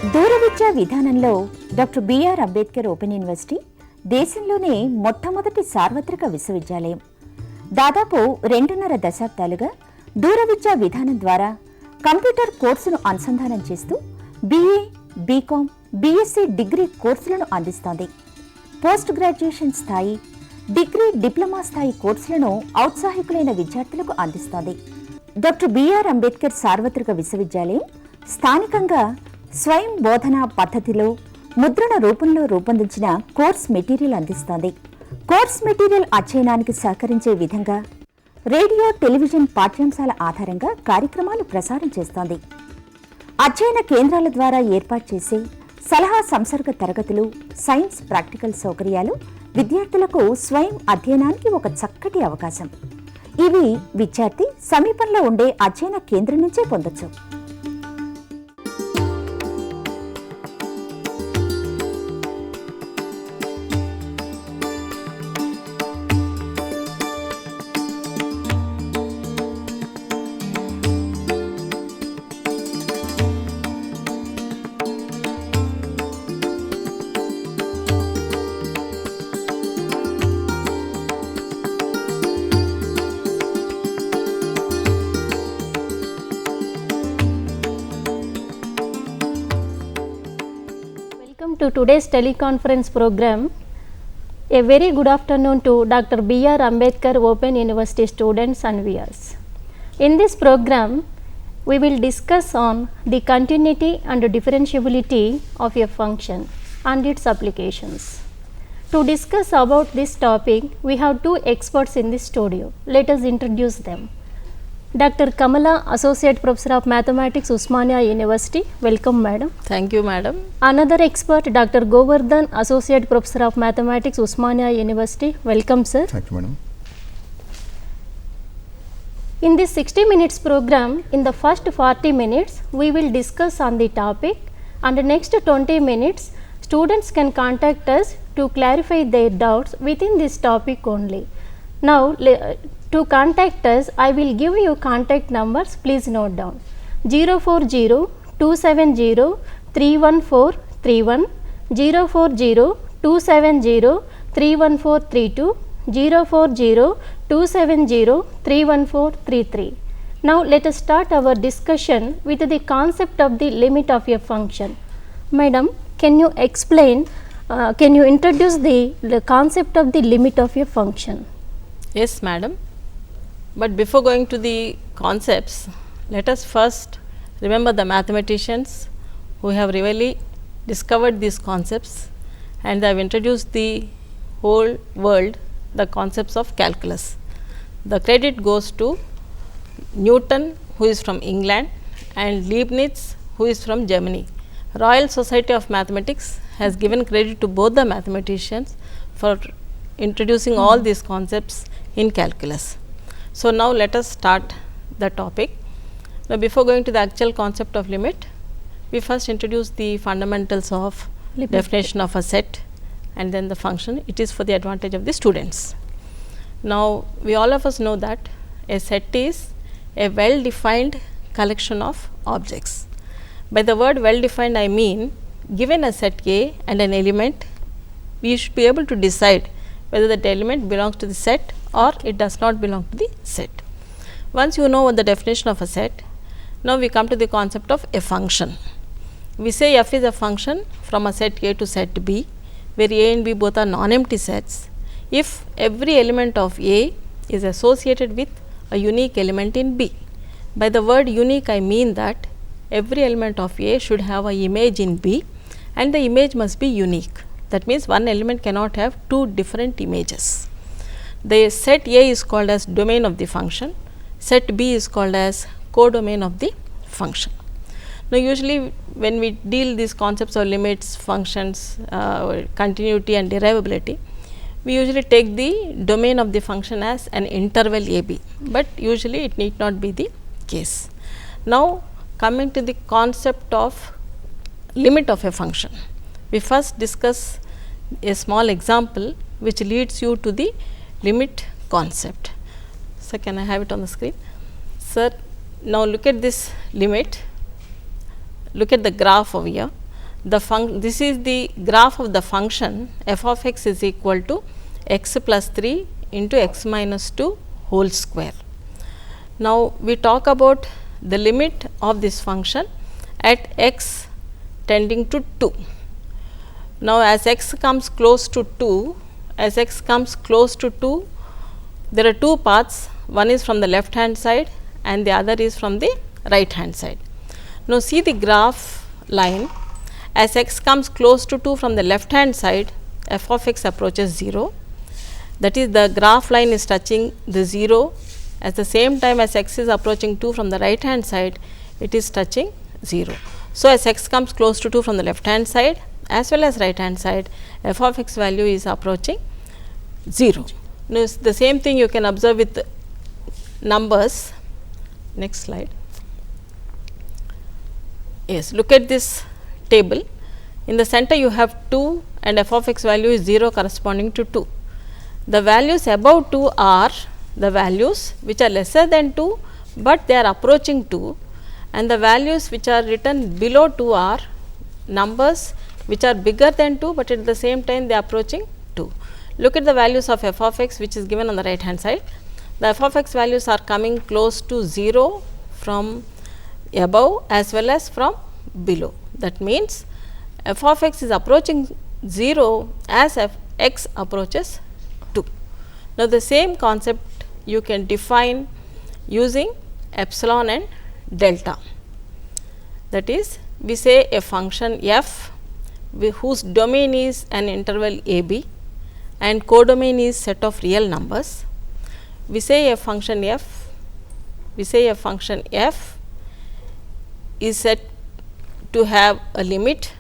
దూర విద్యా విధానంలో doctor B R Ambedkar Open University దేశంలోనే మొట్టమొదటి సార్వత్రిక విశ్వవిద్యాలయం. దాదాపు 2.5 దశాబ్దాలుగా దూర విద్యా విధానం ద్వారా కంప్యూటర్ కోర్సును అనుసంధానం చేస్తూ BA, BCom, BSc డిగ్రీ కోర్సులను అందిస్తోంది. పోస్ట్ గ్రాడ్యుయేషన్ స్థాయి, డిగ్రీ, డిప్లొమా స్థాయి కోర్సులను ఔత్సాహికులైన విద్యార్థులకు అందిస్తోంది. డాక్టర్ బిఆర్ అంబేద్కర్ సార్వత్రిక విశ్వవిద్యాలయం స్థానికంగా స్వయం బోధనా పద్ధతిలో ముద్రణ రూపంలో రూపొందించిన కోర్స్ మెటీరియల్ అందిస్తోంది. కోర్స్ మెటీరియల్ అధ్యయనానికి సహకరించే విధంగా రేడియో, టెలివిజన్ పాఠ్యాంశాల ఆధారంగా కార్యక్రమాలు ప్రసారం చేస్తోంది. అధ్యయన కేంద్రాల ద్వారా ఏర్పాటు చేసే సలహా సంసర్గ తరగతులు, సైన్స్ ప్రాక్టికల్ సౌకర్యాలు విద్యార్థులకు స్వయం అధ్యయనానికి ఒక చక్కటి అవకాశం. ఇవి విద్యార్థి సమీపంలో ఉండే అధ్యయన కేంద్రం నుంచే పొందొచ్చు. Welcome to today's teleconference program. A very good afternoon to Dr. B.R. Ambedkar Open University students and viewers. In this program, we will discuss on the continuity and differentiability of a function and its applications. To discuss about this topic, we have two experts in this studio. Let us introduce them. Dr. Kamala, Associate Professor of Mathematics, Usmania University. Welcome, madam. Thank you, madam. Another expert, Dr. Govardhan, Associate Professor of Mathematics, Usmania University. Welcome, sir. Thank you, madam. In this 60 minutes program, in the first 40 minutes, we will discuss on the topic, and the next 20 minutes, students can contact us to clarify their doubts within this topic only. Now, to contact us, I will give you contact numbers. Please note down 040-270-31431, 040-270-31432, 040-270-31433. Now, let us start our discussion with the concept of the limit of a function. Madam, can you explain, can you introduce the concept of the limit of a function? Yes, madam. But before going to the concepts, let us first remember the mathematicians who have really discovered these concepts, and they have introduced the whole world the concepts of calculus. The credit goes to Newton, who is from England, and Leibniz, who is from Germany. Royal Society of Mathematics has given credit to both the mathematicians for introducing all these concepts in calculus. So, now let us start the topic. Now, before going to the actual concept of limit, we first introduce the fundamentals of definition of a set and then the function. It is for the advantage of the students. Now, we all of us know that a set is a well defined collection of objects. By the word well defined, I mean given a set A and an element, we should be able to decide whether that element belongs to the set or it does not belong to the set. Once you know what the definition of a set, now we come to the concept of a function. We say f is a function from a set A to set B, where A and B both are non-empty sets, if every element of A is associated with a unique element in B. By the word unique, I mean that every element of A should have an image in B, and the image must be unique. That means one element cannot have two different images. The set A is called as domain of the function, set B is called as codomain of the function. Now, usually when we deal these concepts of limits, functions, continuity and derivability, we usually take the domain of the function as an interval AB, but usually it need not be the case. Now, coming to the concept of limit of a function, we first discuss a small example which leads you to the limit concept. So, can I have it on the screen? Sir, now look at this limit, look at the graph over here. this is the graph of the function f of x is equal to x plus 3 into x minus 2 whole square. Now, we talk about the limit of this function at x tending to 2. Now, as x comes close to 2, there are two paths, one is from the left hand side and the other is from the right hand side. Now, see the graph line, as x comes close to 2 from the left hand side, f of x approaches 0, that is the graph line is touching the 0, at the same time as x is approaching 2 from the right hand side, it is touching 0. So, as x comes close to 2 from the left hand side as well as right hand side, f of x value is approaching 0. Now, the same thing you can observe with numbers. Next slide. Yes, look at this table. In the center you have 2 and f of x value is 0 corresponding to 2. The values above 2 are the values which are lesser than 2, but they are approaching 2, and the values which are written below 2 are numbers which are bigger than 2, but at the same time they are approaching 2. Look at the values of f of x which is given on the right hand side. The f of x values are coming close to 0 from above as well as from below. That means, f of x is approaching 0 as x approaches 2. Now, the same concept you can define using epsilon and delta. That is, we say a function f whose domain is an interval a b and codomain is set of real numbers. We say a function f is set to have a limit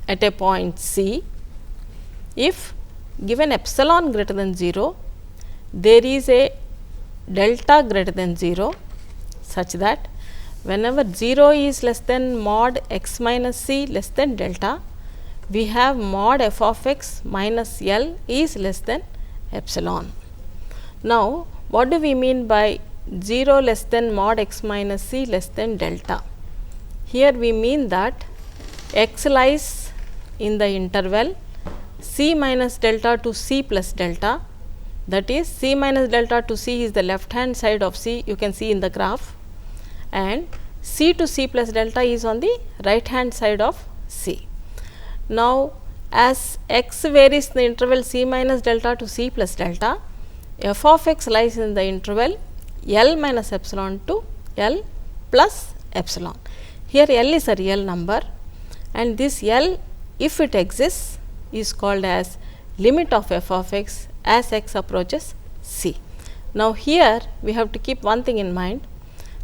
at a point c if given epsilon greater than 0, there is a delta greater than 0, such that whenever 0 is less than mod x minus c less than delta, we have mod f of x minus L is less than epsilon. Now, what do we mean by 0 less than mod x minus c less than delta? Here we mean that x lies in the interval c minus delta to c plus delta, that is c minus delta to c is the left hand side of c, you can see in the graph, and c to c plus delta is on the right hand side of c. Now, as x varies in the interval c minus delta to c plus delta, f of x lies in the interval L minus epsilon to L plus epsilon. Here L is a real number, and this L, if it exists, is called as limit of f of x as x approaches c. Now, here we have to keep one thing in mind.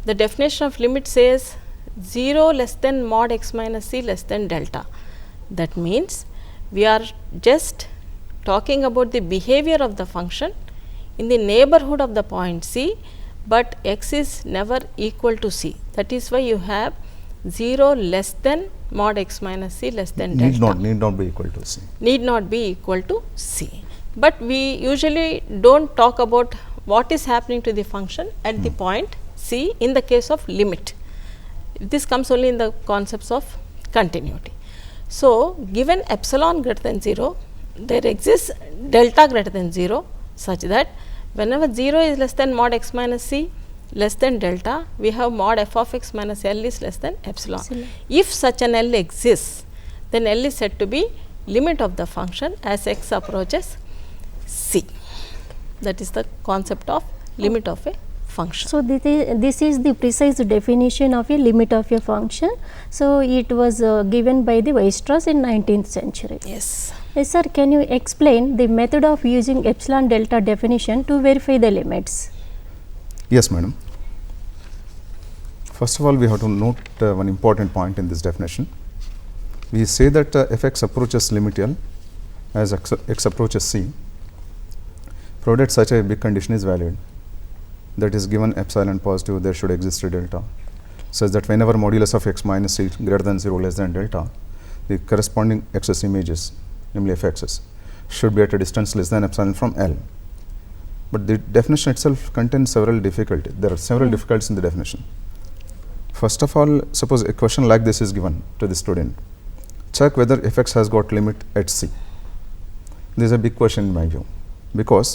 The definition of limit says 0 less than mod x minus c less than delta. That means, we are just talking about the behavior of the function in the neighborhood of the point c, but x is never equal to c. That is why you have 0 less than mod x minus c less than delta. Need not be equal to c. Need not be equal to c. But we usually do not talk about what is happening to the function at the point c in the case of limit. This comes only in the concepts of continuity. So, given epsilon greater than 0, there exists delta greater than 0, such that whenever 0 is less than mod x minus c less than delta, we have mod f of x minus L is less than epsilon. If such an L exists, then L is said to be limit of the function as x approaches c. That is the concept of limit of a function. So, this is the precise definition of a limit of a function. So, it was given by the Weierstrass in 19th century. Yes. Yes, sir, can you explain the method of using epsilon delta definition to verify the limits? Yes, madam. First of all, we have to note one important point in this definition. We say that f x approaches limit L as x approaches c, provided such a big condition is valid, that is given epsilon positive, there should exist a delta, such that whenever modulus of x minus c greater than 0 less than delta, the corresponding x's images, namely f x's, should be at a distance less than epsilon from L. But the definition itself contains several difficulties. There are several difficulties in the definition. First of all, suppose a question like this is given to the student. check whether fx has got limit at c. This is a big question in my view, because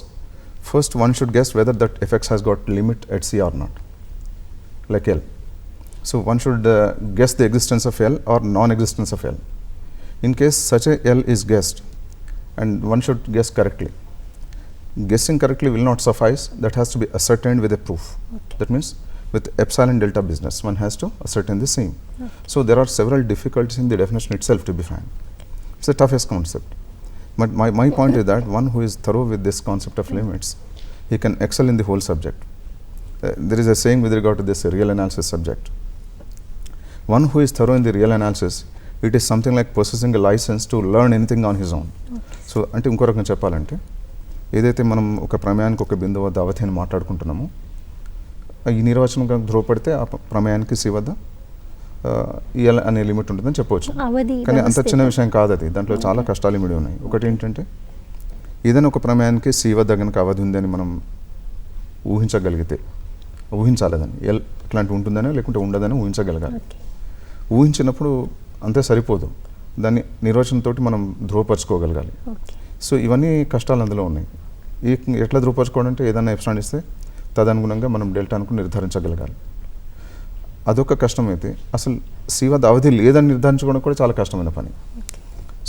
first one should guess whether that fx has got limit at c or not, like L. So one should guess the existence of L or non-existence of L. In case such a L is guessed, and one should guess correctly. Guessing correctly will not suffice, that has to be ascertained with a proof. Okay. That means with epsilon delta business, one has to ascertain the same. Okay. So there are several difficulties in the definition itself, to be frank. It's the toughest concept. But my point is that one who is thorough with this concept of limits, he can excel in the whole subject. There is a saying with regard to this real analysis subject. One who is thorough in the real analysis, it is something like possessing a license to learn anything on his own. So అంటే ఇంకో రకంగా చెప్పాలంటే ఏదైతే మనం ఒక ప్రమేయానికి ఒక బిందువు వద్ద అవధి అని మాట్లాడుకుంటున్నామో ఈ నిర్వచనం కనుక ధృవపడితే ఆ ప్రమేయానికి సి వద్ద ఎల్ అనే లిమిట్ ఉంటుందని చెప్పవచ్చు. కానీ అంత చిన్న విషయం కాదు అది, దాంట్లో చాలా కష్టాలు ఇమిడి ఉన్నాయి. ఒకటి ఏంటంటే ఏదైనా ఒక ప్రమేయానికి సి వద్ద కనుక అవధి ఉందని మనం ఊహించగలిగితే, ఊహించాలేదని ఎల్ ఇట్లాంటి ఉంటుందని లేకుంటే ఉండదని ఊహించగలగాలి. ఊహించినప్పుడు అంతే సరిపోదు, దాన్ని నిర్వచనంతో మనం ధృవపరచుకోగలగాలి. సో ఇవన్నీ కష్టాలు అందులో ఉన్నాయి. ఎట్లా ధృవపరచుకోవడం అంటే ఏదైనా ఎప్సిలాన్ ఇస్తే తదనుగుణంగా మనం డెల్టాను నిర్ధారించగలగాలి. అదొక కష్టమైతే అసలు సి వద్ద అవధి లేదని నిర్ధారించుకోవడం కూడా చాలా కష్టమైన పని.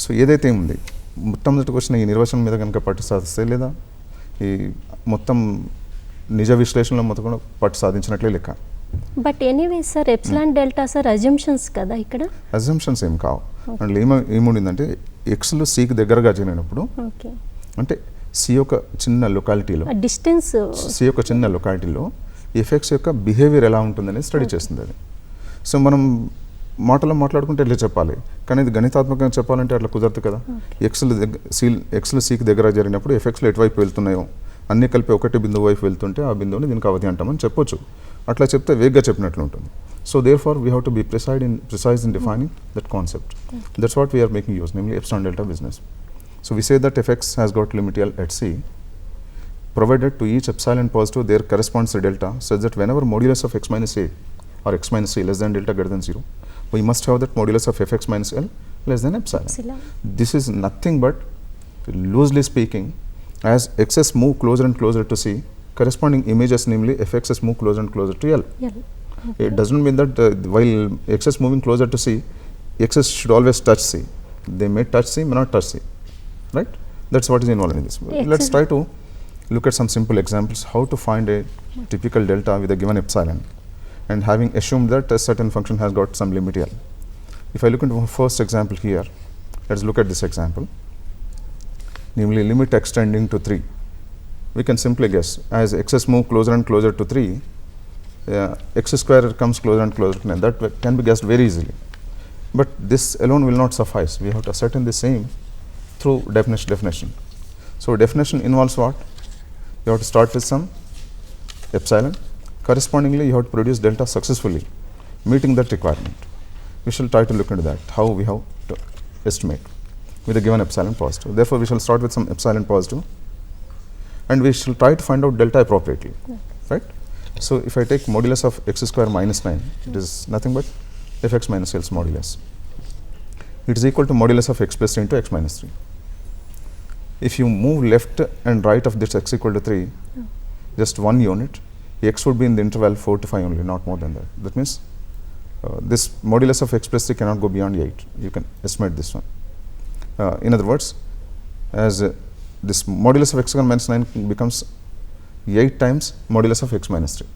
సో ఏదైతే ఉంది మొట్టమొదటికి వచ్చిన ఈ నిర్వచనం మీద కనుక పట్టు సాధిస్తే, లేదా ఈ మొత్తం నిజ విశ్లేషణలో మొత్తం కూడా పట్టు సాధించినట్లే లెక్క. But anyway sir, epsilon delta sir assumptions కదా ఇక్కడ? అజంప్షన్స్ ఏం కావు. అందులో ఏముండిందంటే ఎక్స్లు సికి దగ్గరగా చేరినప్పుడు, అంటే సి యొక్క చిన్న లొకాలిటీలో, డిస్టెన్స్ సి యొక్క చిన్న లొకాలిటీలో ఎఫెక్ట్స్ యొక్క బిహేవియర్ ఎలా ఉంటుందని స్టడీ చేస్తుంది అది. సో మనం మాటలో మాట్లాడుకుంటే ఎట్లా చెప్పాలి, కానీ ఇది గణితాత్మకంగా చెప్పాలంటే అట్లా కుదరదు కదా. ఎక్స్లు సికి దగ్గర జరిగినప్పుడు ఎఫెక్ట్స్లో ఎటువైపు వెళ్తున్నాయో అన్నీ కలిపి ఒకటి బిందువు వైపు వెళ్తుంటే ఆ బిందువుని దీనికి అవధి అంటామని చెప్పొచ్చు. అట్లా చెప్తే వేగ్గా చెప్పినట్లు ఉంటుంది. So therefore we have to be precise in defining that concept. That's what we are making use, namely epsilon delta business. So we say that fx has got limit L at c, provided to each epsilon positive there corresponds a delta, such that whenever modulus of x minus a or x minus c less than delta greater than 0, we must have that modulus of fx minus L less than epsilon. This is nothing but, loosely speaking, as x's move closer and closer to c, corresponding images, namely fx's move closer and closer to L. It doesn't mean that while x is moving closer to c, x's should always touch c. They may touch c, may not touch c, right? That's what is involved in this. Let's try to look at some simple examples how to find a typical delta with a given epsilon, and having assumed that a certain function has got some limit L. If I look into the first example here, let's look at this example, namely limit extending to 3. We can simply guess, as x's move closer and closer to 3, x square comes closer and closer to 9. That can be guessed very easily. But this alone will not suffice. We have to ascertain the same through definition. So definition involves what? You have to start with some epsilon. Correspondingly, you have to produce delta successfully, meeting that requirement. We shall try to look into that, how we have to estimate with a given epsilon positive. Therefore, we shall start with some epsilon positive, and we shall try to find out delta appropriately, right? So if I take modulus of x square minus 9, it is nothing but fx minus L's modulus. It is equal to modulus of x plus 3 into x minus 3. If you move left and right of this x equal to 3, just 1 unit, x would be in the interval 4 to 5 only, not more than that. That means this modulus of x plus 3 cannot go beyond 8. You can estimate this one. In other words, as this modulus of x square minus 9 becomes 8 times modulus of x minus 3.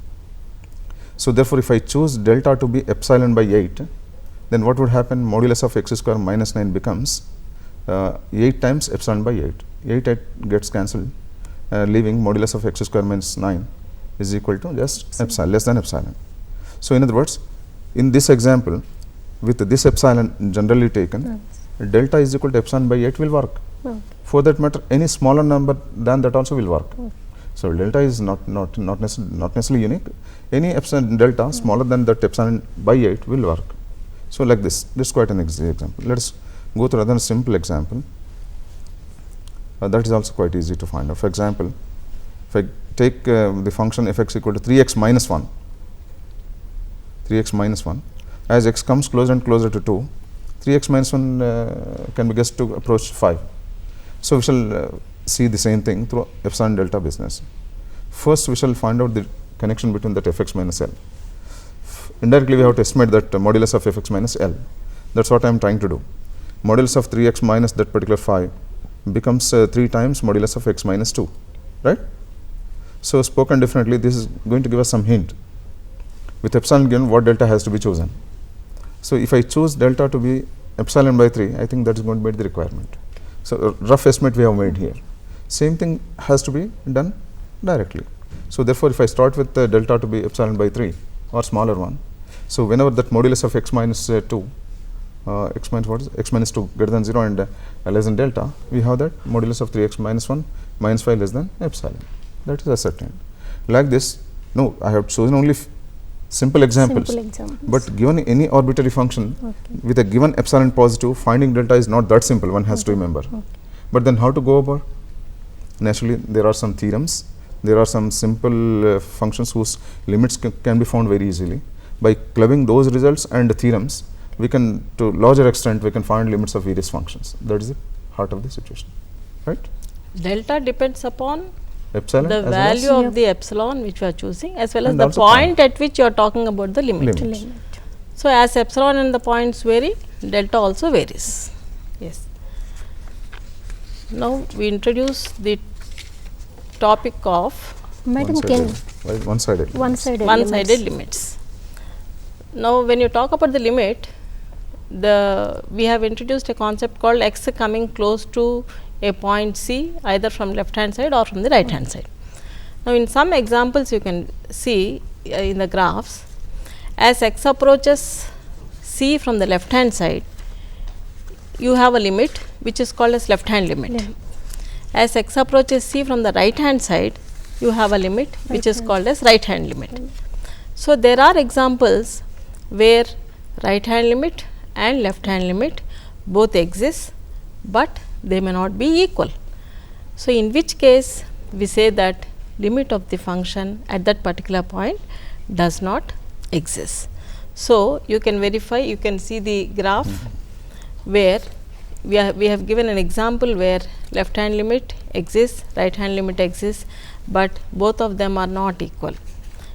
So therefore, if I choose delta to be epsilon by 8, then what would happen? Modulus of x square minus 9 becomes 8 times epsilon by 8. 8 gets cancelled, leaving modulus of x square minus 9 is equal to just epsilon, less than epsilon. So in other words, in this example, with this epsilon generally taken, delta is equal to epsilon by 8 will work. For that matter, any smaller number than that also will work. So delta is not necessarily unique. Any epsilon delta smaller than that epsilon by 8 will work. So like this is quite an example. Let us go through another simple example. That is also quite easy to find out. For example, if I take the function fx equal to 3x minus 1, as x comes closer and closer to 2, 3x minus 1 can be guessed to approach 5. So, we shall see the same thing through epsilon delta business. First, we shall find out the connection between that fx minus L. Indirectly, we have to estimate that modulus of fx minus L. That is what I am trying to do. Modulus of 3x minus that particular 5 becomes 3 times modulus of x minus 2, right. So, spoken differently, this is going to give us some hint. With epsilon given, what delta has to be chosen. So, if I choose delta to be epsilon by 3, I think that is going to meet the requirement. So, rough estimate we have made here. Same thing has to be done directly. So, therefore, if I start with delta to be epsilon by 3 or smaller one, so whenever that modulus of x minus 2, x minus 2 greater than 0 and less than delta, we have that modulus of 3x minus 1 minus 5 less than epsilon. That is ascertained. Like this, no, I have chosen only simple examples, but given any arbitrary function with a given epsilon positive, finding delta is not that simple, one has to remember. But then how to go about? Naturally, there are some theorems, there are some simple functions whose limits can be found very easily. By clubbing those results and the theorems, we can, to larger extent, we can find limits of various functions. That is the heart of the situation, right? Delta depends upon Epsilon the as well value as of the epsilon which we are choosing, as well as And the also point at which you are talking about the limit. limit. So, as epsilon and the points vary, delta also varies. Yes. Now, we introduce the topic of Madam, can one-sided. one-sided one-sided limits. limits. Now, when you talk about the limit, we have introduced a concept called x coming close to a point C, either from left hand side or from the right hand side. Now, in some examples you can see in the graphs, as x approaches C from the left hand side, you have a limit which is called as left hand limit. As x approaches C from the right hand side, you have a limit which is called as right hand limit. So, there are examples where right hand limit and left hand limit both exist, but they may not be equal. So, in which case we say that limit of the function at that particular point does not exist. So, you can verify, you can see the graph where we have given an example where left hand limit exists, right hand limit exists, but both of them are not equal.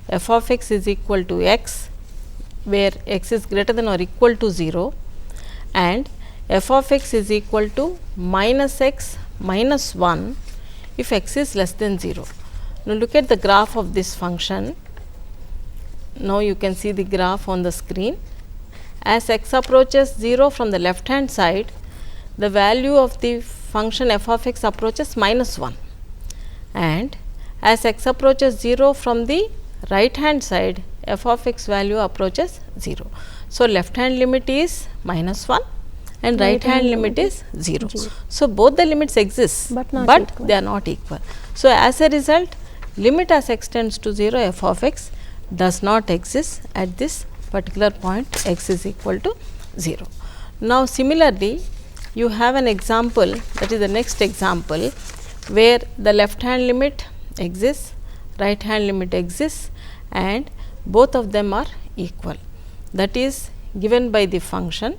F of x is equal to x, where x is greater than or equal to 0, and f of x is equal to minus x minus 1 if x is less than 0. Now, look at the graph of this function. Now, you can see the graph on the screen. As x approaches 0 from the left hand side, the value of the function f of x approaches minus 1, and as x approaches 0 from the right hand side, f of x value approaches 0. So, left hand limit is minus 1 and right hand limit is 0. So, both the limits exist, but they are not equal. So, as a result, limit as x tends to 0 f of x does not exist at this particular point x is equal to 0. Now, similarly, you have an example, that is the next example, where the left hand limit exists, right hand limit exists, and both of them are equal. That is given by the function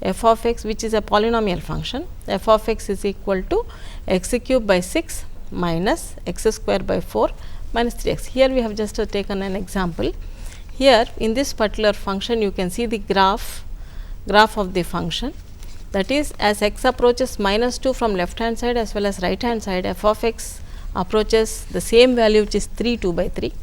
f of x, which is a polynomial function. F of x is equal to x cube by 6 minus x square by 4 minus 3x. Here we have just taken an example. Here in this particular function, you can see the graph of the function, that is, as x approaches minus 2 from left hand side as well as right hand side, f of x approaches the same value, which is 3 2 by 3.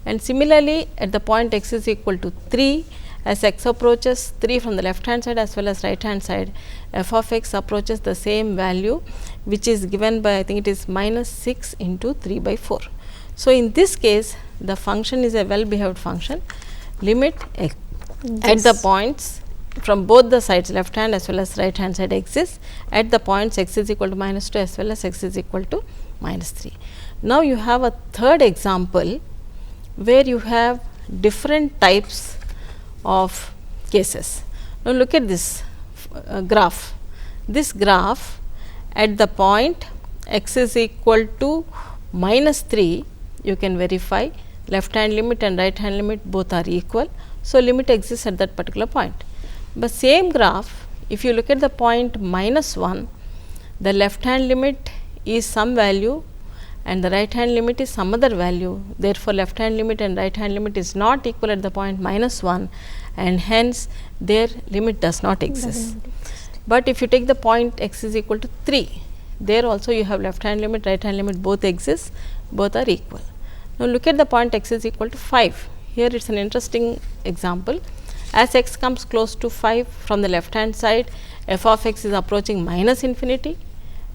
And similarly, at the point x is equal to 3, as x approaches 3 from the left hand side as well as right hand side, f of x approaches the same value, which is given by, I think it is minus 6 into 3 by 4. So, in this case, the function is a well behaved function. Limit x at the points from both the sides, left hand as well as right hand side, exists at the points x is equal to minus 2 as well as x is equal to minus 3. Now, you have a third example where you have different types of cases. Now, look at this graph. This graph at the point x is equal to minus 3, you can verify left hand limit and right hand limit both are equal. So, limit exists at that particular point. But same graph, if you look at the point minus 1, the left hand limit is some value and the right hand limit is some other value. Therefore, left hand limit and right hand limit is not equal at the point minus 1, and hence their limit does not exist. But if you take the point x is equal to 3, there also you have left hand limit, right hand limit, both exist, both are equal. Now, look at the point x is equal to 5. Here it is an interesting example. As x comes close to 5 from the left hand side, f of x is approaching minus infinity,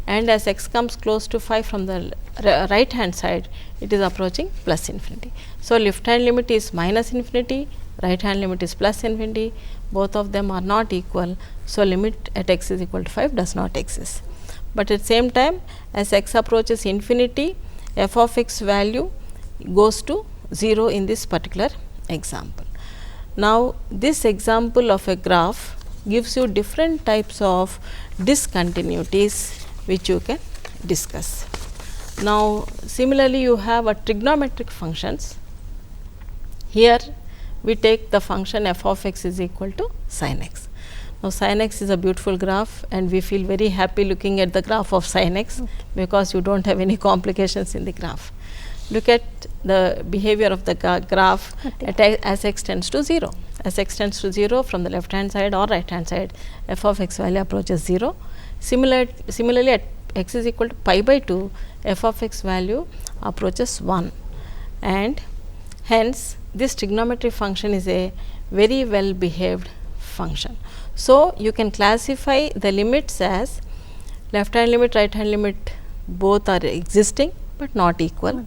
and as x comes close to 5 from the right hand side, it is approaching plus infinity. So, left hand limit is minus infinity, right hand limit is plus infinity, both of them are not equal. So, limit at x is equal to 5 does not exist. But at the same time, as x approaches infinity, f of x value goes to 0 in this particular example. Now, this example of a graph gives you different types of discontinuities which you can discuss. Now, similarly, you have a trigonometric functions. Here we take the function f of x is equal to sin x. Now, sin x is a beautiful graph, and we feel very happy looking at the graph of sin x, because you do not have any complications in the graph. Look at the behavior of the graph as x tends to 0. As x tends to 0 from the left hand side or right hand side, f of x value approaches 0. Similarly, at x is equal to pi by 2, f of x value approaches 1, and hence this trigonometric function is a very well behaved function. So, you can classify the limits as left hand limit, right hand limit, both are existing but not equal.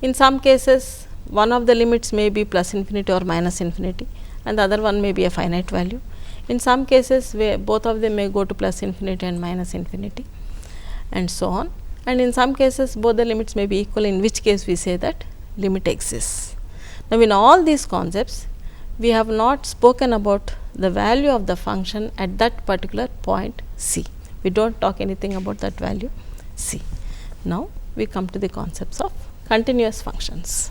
In some cases, one of the limits may be plus infinity or minus infinity, and the other one may be a finite value. In some cases, where both of them may go to plus infinity and minus infinity, and so on. And in some cases, both the limits may be equal, in which case we say that limit exists. Now, in all these concepts, we have not spoken about the value of the function at that particular point C. We do not talk anything about that value C. Now, we come to the concepts of continuous functions.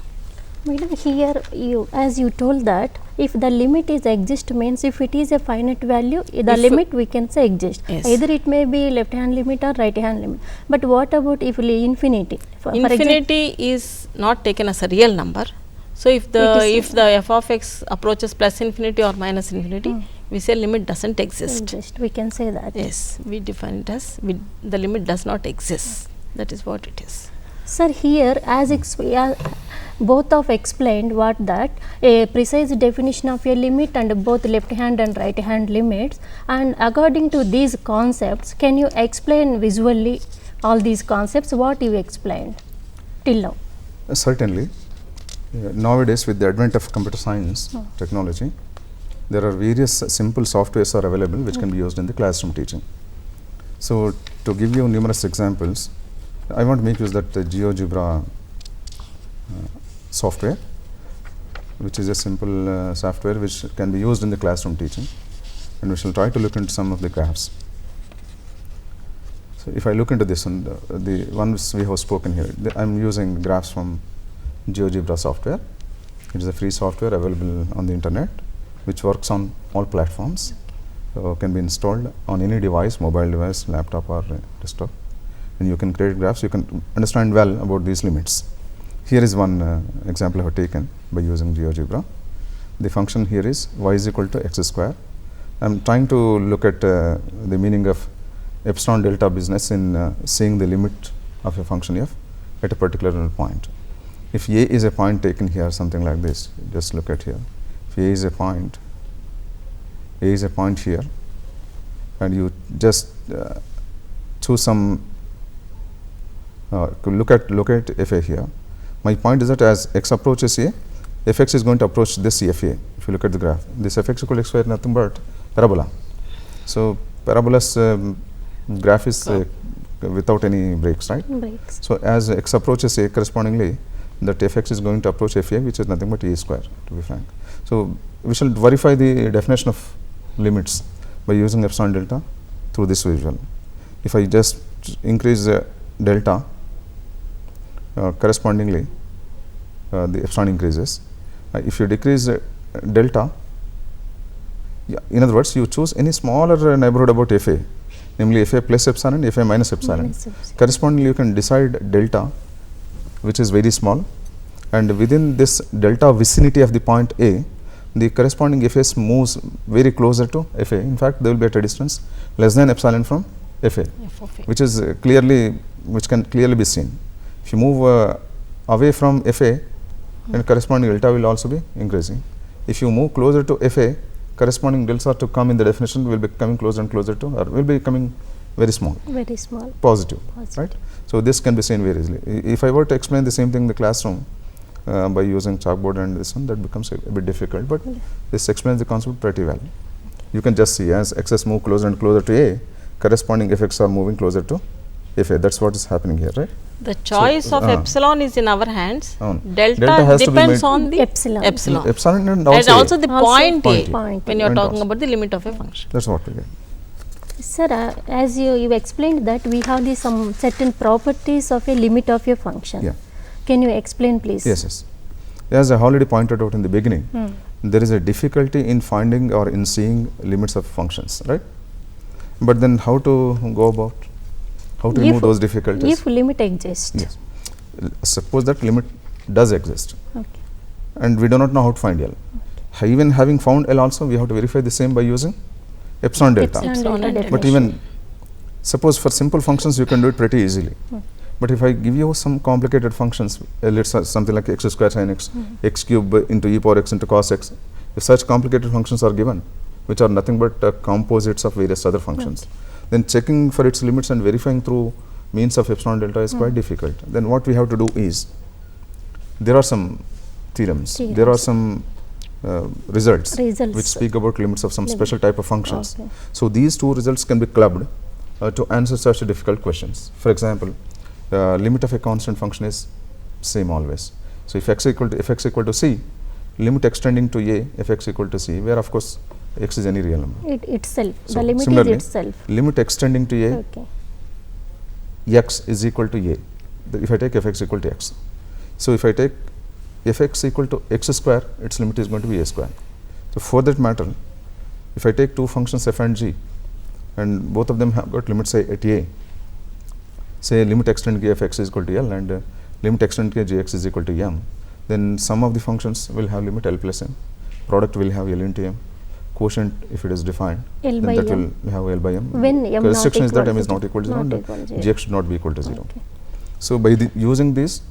Madam, here you, as you told that if the limit is exist means if it is a finite value, the limit we can say exist. Yes. Either it may be left hand limit or right hand limit. But what about if infinity? Infinity is not taken as a real number. So, if the f of x approaches plus infinity or minus infinity, we say limit does not exist. We can say that. Yes, we define it as the limit does not exist. That is what it is. Sir, here as both of explained what that a precise definition of a limit and both left hand and right hand limits, and according to these concepts, can you explain visually all these concepts what you explained till now? Certainly. Nowadays, with the advent of computer science technology, there are various simple softwares are available which can be used in the classroom teaching. So, to give you numerous examples, I want to make use that GeoGebra software, which is a simple software which can be used in the classroom teaching, and we shall try to look into some of the graphs. So, if I look into this one, the ones we have spoken here, I am using graphs from GeoGebra software. It is a free software available on the internet, which works on all platforms, can be installed on any device, mobile device, laptop or desktop, and you can create graphs. You can understand well about these limits. Here is one example I have taken by using GeoGebra. The function here is y is equal to x square. I am trying to look at the meaning of epsilon delta business in seeing the limit of a function f at a particular point. If a is a point taken here, something like this, just look at here. If a is a point here, and you just choose some look at fa here. My point is that as x approaches a, fx is going to approach this fa. If you look at the graph, this fx equal to x y is nothing but parabola. So, parabola's graph is without any breaks, right? Breaks. So, as x approaches a, correspondingly that fx is going to approach fa, which is nothing but a square, to be frank. So, we shall verify the definition of limits by using epsilon delta through this visual. If I just increase delta, correspondingly the epsilon increases. If you decrease delta, Yeah, in other words, you choose any smaller neighborhood about Fa, namely Fa plus epsilon and Fa minus epsilon. Minus epsilon. Correspondingly, you can decide delta, which is very small, and within this delta vicinity of the point A, the corresponding Fs moves very closer to Fa. In fact, there will be at a distance less than epsilon from Fa, F of A. which is which can clearly be seen. If you move away from Fa, then corresponding delta will also be increasing. If you move closer to Fa, corresponding delta to come in the definition will be coming closer and closer to, or will be coming very small, Very small. positive, Positive. right? So this can be seen very easily. If I were to explain the same thing in the classroom by using chalkboard and this one, that becomes a bit difficult, but this explains the concept pretty well. You can just see as x's move closer and closer to A, corresponding fx are moving closer to Fa. That's what is happening here, right? The choice of epsilon is in our hands. Delta, Delta has to be depends made- on the Epsilon. epsilon. Epsilon and And also, also A. the Also point point A, A. Point when A. you are Point talking also. about the limit of a function. That's what we get. Sir, as you explained that we have the some certain properties of a limit of a function. Yeah. Can you explain please? Yes, yes. As I already pointed out in the beginning, there is a difficulty in finding or in seeing limits of functions, right? But then how to go about, how to remove If- those difficulties? If limit exists. Yes. Suppose that limit does exist, Okay. and we do not know how to find L. Even having found L also, we have to verify the same by using epsilon delta. Epsilon delta But definition. even suppose for simple functions you can do it pretty easily. But if I give you some complicated functions, let's say something like x square sin x, x cube into e power x into cos x, if such complicated functions are given, which are nothing but composites of various other functions, then checking for its limits and verifying through means of epsilon delta is quite difficult. Then what we have to do is, there are some theorems, there are some results Results. which speak about limits of some special type of functions. Okay. So these two results can be clubbed to answer such difficult questions. For example, limit of a constant function is same always. So if x equal to c, limit extending to a if x equal to c, where of course x is any real number. It itself. So The limit similarly, is itself. limit extending to a, Okay. x is equal to a. If I take fx equal to x, so if I take fx equal to x square, its limit is going to be a square. So for that matter, if I take two functions f and g, and both of them have got limits say at a, say limit extending f x is equal to l and limit extending gx is equal to m, then some of the functions will have limit l plus m, product will have l into m, quotient if it is defined, L then by that m. will have l by m. When m The not restriction is that equal m is to not equal to 0 not and equal to zero. gx should not be equal to 0. Okay. So by using this,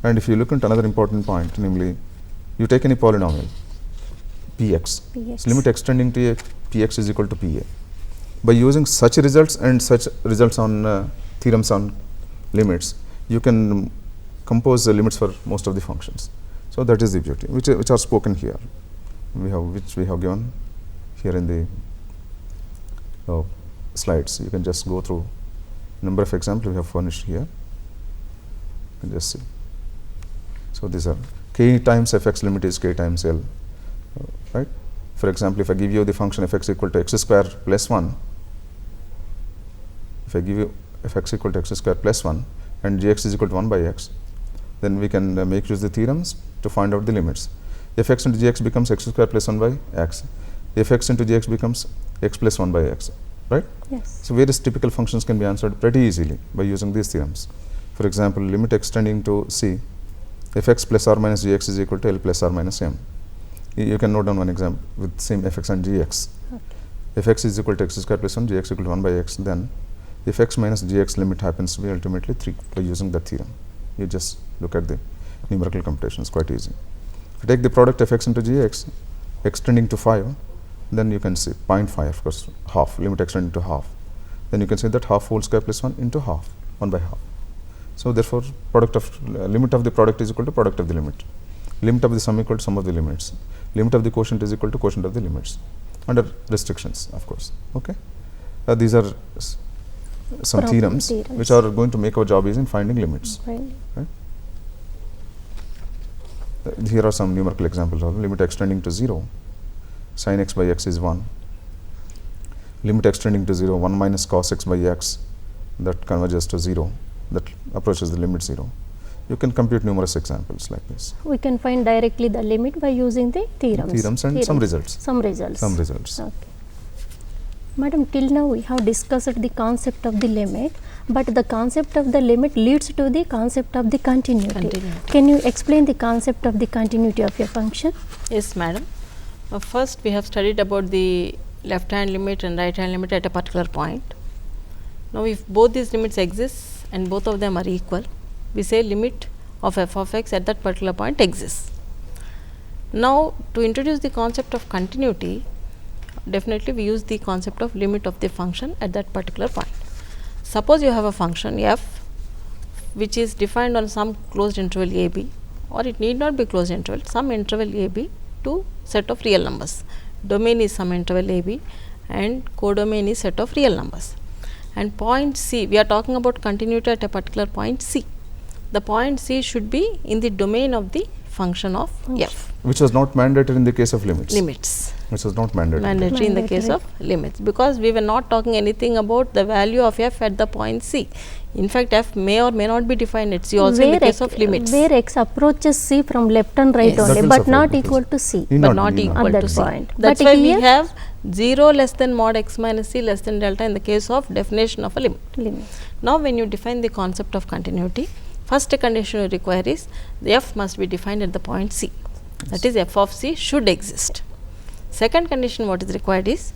and if you look at another important point, namely, you take any polynomial, px, Px. so limit extending to a, px is equal to pa. By using such results and such results on theorems on limits, you can compose the limits for most of the functions. So that is the beauty, which are spoken here. Which we have given here in the slides. You can just go through number of examples we have furnished here. You can just see. So these are k times fx limit is k times l, right? For example, if I give you the function fx equal to x square plus 1, if I give you fx equal to x square plus 1 and gx is equal to 1 by x, then we can make use of the theorems to find out the limits. Fx into gx becomes x square plus 1 by x. Fx into gx becomes x plus 1 by x, right? Yes. So various typical functions can be answered pretty easily by using these theorems. For example, limit extending to c, fx plus or minus gx is equal to l plus or minus m. You can note down one example with same fx and gx. Okay. Fx is equal to x square plus 1, gx equal to 1 by x, then fx minus gx limit happens to be ultimately 3 by using that theorem. You just look at the numerical computation, it's quite easy. If you take the product fx into gx extending to 5, then you can see 0.5, of course, half, limit extending to half. Then you can say that half whole square plus 1 into half, 1 by half. So therefore, product of limit of the product is equal to product of the limit. Limit of the sum equal to sum of the limits. Limit of the quotient is equal to quotient of the limits, under restrictions, of course. Okay, these are some Proper theorems theorems. which are going to make our job easy in finding limits. Right. Here are some numerical examples of limit extending to 0, sin x by x is 1. Limit extending to 0, 1 minus cos x by x, that converges to 0, that approaches the limit 0. You can compute numerous examples like this. We can find directly the limit by using the theorems. Theorems and some results. Some results. Some results. Okay. Madam, till now we have discussed the concept of the limit, but the concept of the limit leads to the concept of the continuity. Continuity. Can you explain the concept of the continuity of a function? Yes, madam. First, we have studied about the left hand limit and right hand limit at a particular point. Now, if both these limits exist and both of them are equal, we say limit of f of x at that particular point exists. Now, to introduce the concept of continuity, definitely we use the concept of limit of the function at that particular point. Suppose you have a function f which is defined on some closed interval a b, or it need not be closed interval, some interval a b to set of real numbers. Domain is some interval a b and codomain is set of real numbers. And point C, we are talking about continuity at a particular point C. The point C should be in the domain of the function of f. Which was not mandatory in the case of limits. Limits. Which was not mandatory. Mandatory in the case of limits, because we were not talking anything about the value of f at the point C. In fact, f may or may not be defined at C also in the case of limits. Where x approaches C from left and right Yes. only, That will but suffer not because equal to C. Need But not not be, equal At to that C. point. That's But why we here- have 0 less than mod x minus c less than delta in the case of definition of a limit. Limit. Now, when you define the concept of continuity, first condition you require is the f must be defined at the point C. That is, f of c should exist. Second condition what is required is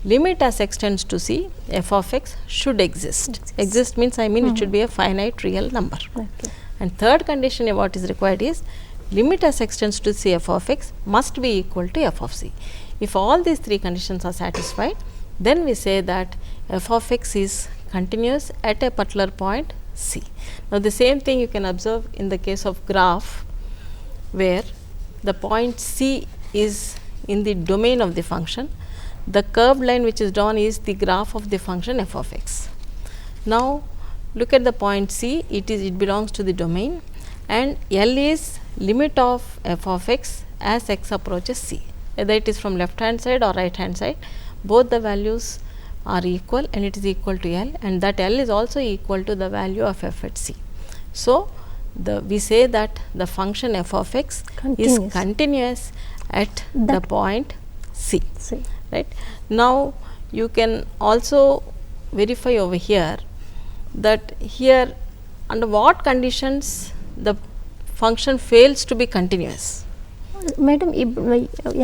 limit as x tends to c, f of x should exist. Exist means I mean it should be a finite real number. Okay. And third condition what is required is limit as x tends to c f of x must be equal to f of c. If all these three conditions are satisfied, then we say that f of x is continuous at a particular point C. Now, the same thing you can observe in the case of graph, where the point C is in the domain of the function. The curved line which is drawn is the graph of the function f of x. Now, look at the point C, it belongs to the domain, and L is limit of f of x as x approaches C, whether it is from left hand side or right hand side, both the values are equal and it is equal to L, and that L is also equal to the value of f at C. So, we say that the function f of x is Continuous. continuous at the That- point C. C. Right. Now, you can also verify over here that here under what conditions the function fails to be continuous. Madam,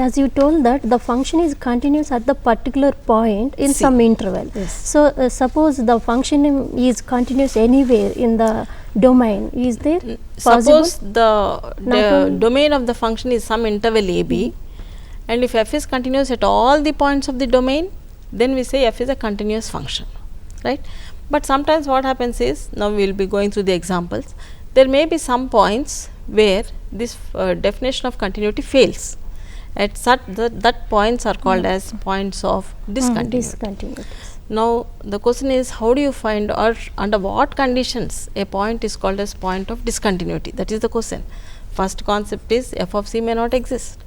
as you told that the function is continuous at the particular point in C. some interval. Yes. So, suppose the function is continuous anywhere in the domain, is there possible? Suppose the only- domain of the function is some interval a b, and if f is continuous at all the points of the domain, then we say f is a continuous function, right. But sometimes what happens is, now we will be going through the examples, there may be some points where this definition of continuity fails. At such that points are called as points of discontinuity. Discontinuities. Now, the question is, how do you find, or under what conditions a point is called as point of discontinuity? That is the question. First concept is f of c may not exist.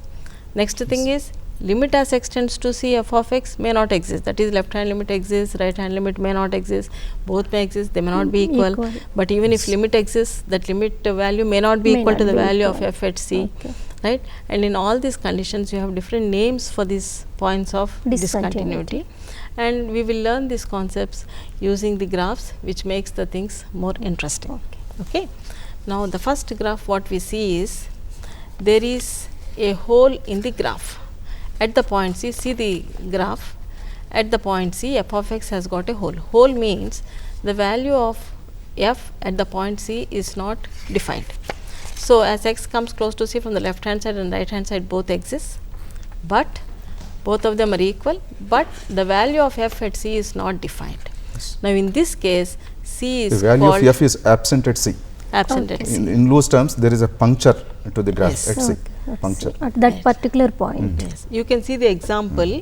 Next thing is limit as x tends to c f of x may not exist. That is, left hand limit exists, right hand limit may not exist, both may exist, they may not be equal. Equal. But even if limit exists, that limit value may not be May equal not to the be value of equal. f at c. Okay. Right. And in all these conditions, you have different names for these points of Discontinuity. discontinuity. And we will learn these concepts using the graphs, which makes the things more interesting. Okay. Now, the first graph what we see is, there is a hole in the graph. At the point C, see the graph, at the point C, f of x has got a hole. Hole means the value of f at the point C is not defined. So, as x comes close to C from the left hand side and right hand side both exist, but both of them are equal, but the value of f at C is not defined. Now, in this case, C The is value called of f is absent at C. absent Okay. at C. In loose terms, there is a puncture to the graph Yes. at C. At Puncture. C, at that particular point. Yes. You can see the example.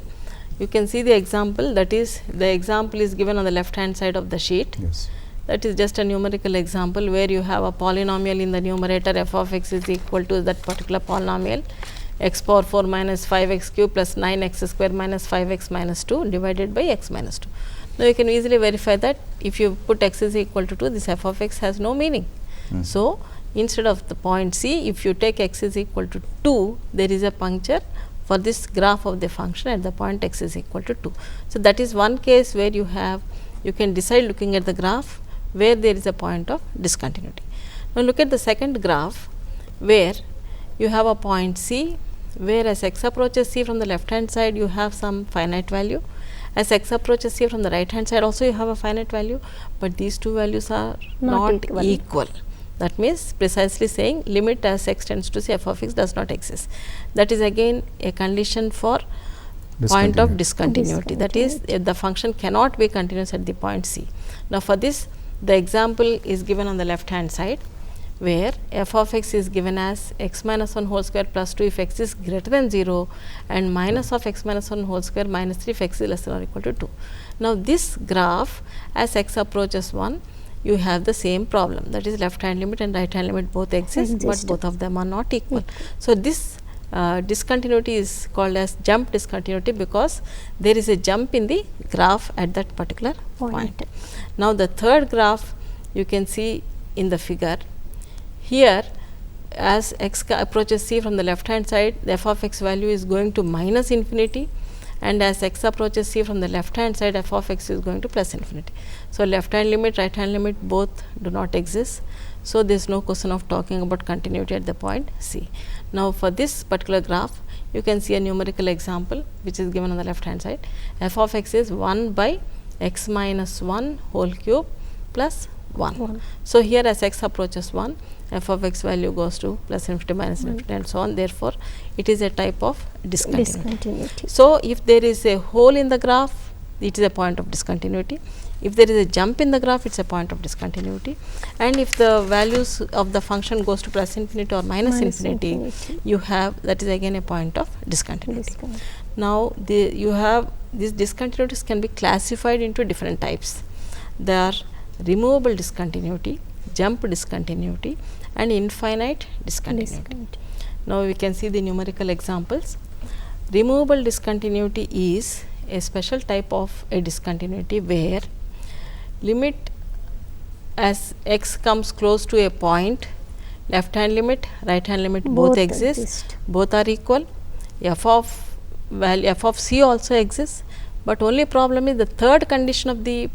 You can see the example, that is, the example is given on the left hand side of the sheet. Yes. That is just a numerical example where you have a polynomial in the numerator, f of x is equal to that particular polynomial, x power 4 minus 5x cube plus 9x square minus 5x minus 2 divided by x minus 2. Now, you can easily verify that if you put x is equal to 2, this f of x has no meaning. So, instead of the point C, if you take x is equal to 2, there is a puncture for this graph of the function at the point x is equal to 2. So, that is one case where you can decide looking at the graph where there is a point of discontinuity. Now, look at the second graph where you have a point C, where as x approaches C from the left hand side you have some finite value, as x approaches C from the right hand side also you have a finite value, but these two values are not equal. That means precisely saying limit as x tends to C f of x does not exist. That is again a condition for point of discontinuity. That is, if the function cannot be continuous at the point C. Now, for this the example is given on the left hand side, where f of x is given as x minus 1 whole square plus 2 if x is greater than 0 and minus of x minus 1 whole square minus 3 if x is less than or equal to 2. Now, this graph as x approaches 1, you have the same problem, that is left hand limit and right hand limit both exist, but both of them are not equal. So, this discontinuity is called as jump discontinuity because there is a jump in the graph at that particular point. Now, the third graph you can see in the figure. Here, as x approaches C from the left hand side, the f of x value is going to minus infinity, and as x approaches C from the left hand side, f of x is going to plus infinity. So, left hand limit, right hand limit both do not exist. So, there is no question of talking about continuity at the point C. Now, for this particular graph, you can see a numerical example which is given on the left hand side. F of x is 1 by x minus 1 whole cube plus 1. So, here as x approaches 1, f of x value goes to plus infinity minus infinity and so on. Therefore, it is a type of discontinuity. So, if there is a hole in the graph, it is a point of discontinuity. If there is a jump in the graph, it is a point of discontinuity, and if the values of the function goes to plus infinity or minus infinity, you have, that is again a point of discontinuity. Now, you have these discontinuities can be classified into different types. There are removable discontinuity, jump discontinuity and infinite discontinuity. Now, we can see the numerical examples. Removable discontinuity is a special type of a discontinuity where limit as x comes close to a point, left hand limit, right hand limit both exist, both are equal, f of c also exists, but only problem is the third condition of the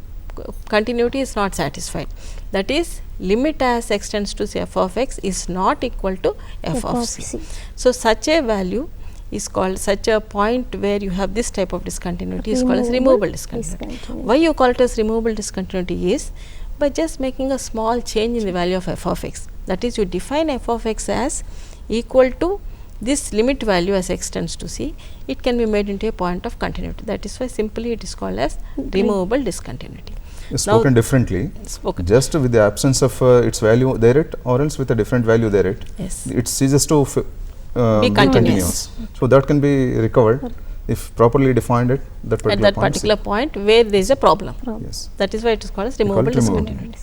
continuity is not satisfied, that is limit as x tends to c f of x is not equal to f of c. So, such a value is called, such a point where you have this type of discontinuity is called as removable discontinuity. Why you call it as removable discontinuity is by just making a small change in the value of f of x, that is you define f of x as equal to this limit value as x tends to c, it can be made into a point of continuity. That is why simply it is called as removable discontinuity. Spoken differently, just with the absence of its value thereat or else with a different value thereat, it ceases to be continuous. So, that can be recovered if properly defined at that particular point where there is a problem. Yes. That is why it is called as removable discontinuity.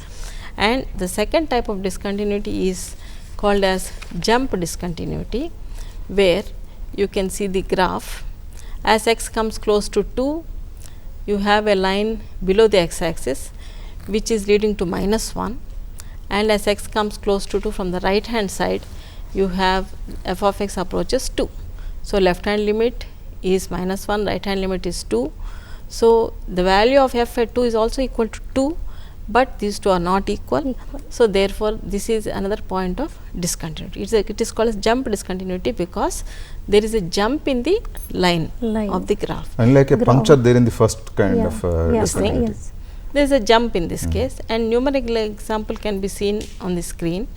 And the second type of discontinuity is called as jump discontinuity, where you can see the graph as x comes close to 2, you have a line below the x axis which is leading to minus 1, and as x comes close to 2 from the right hand side, you have f of x approaches 2. So, left hand limit is minus 1, right hand limit is 2. So, the value of f at 2 is also equal to 2, but these two are not equal. So, therefore, this is another point of discontinuity. It is called as jump discontinuity because there is a jump in the line of the graph. Unlike a puncture there in the first kind of discontinuity. There is a jump in this case, and numerical example can be seen on the screen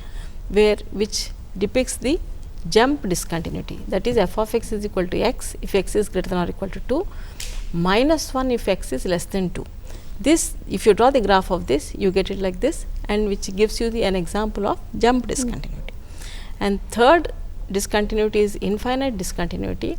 which depicts the jump discontinuity, that is f of x is equal to x if x is greater than or equal to 2, minus 1 if x is less than 2. This, if you draw the graph of this, you get it like this, and which gives you an example of jump discontinuity. And third discontinuity is infinite discontinuity,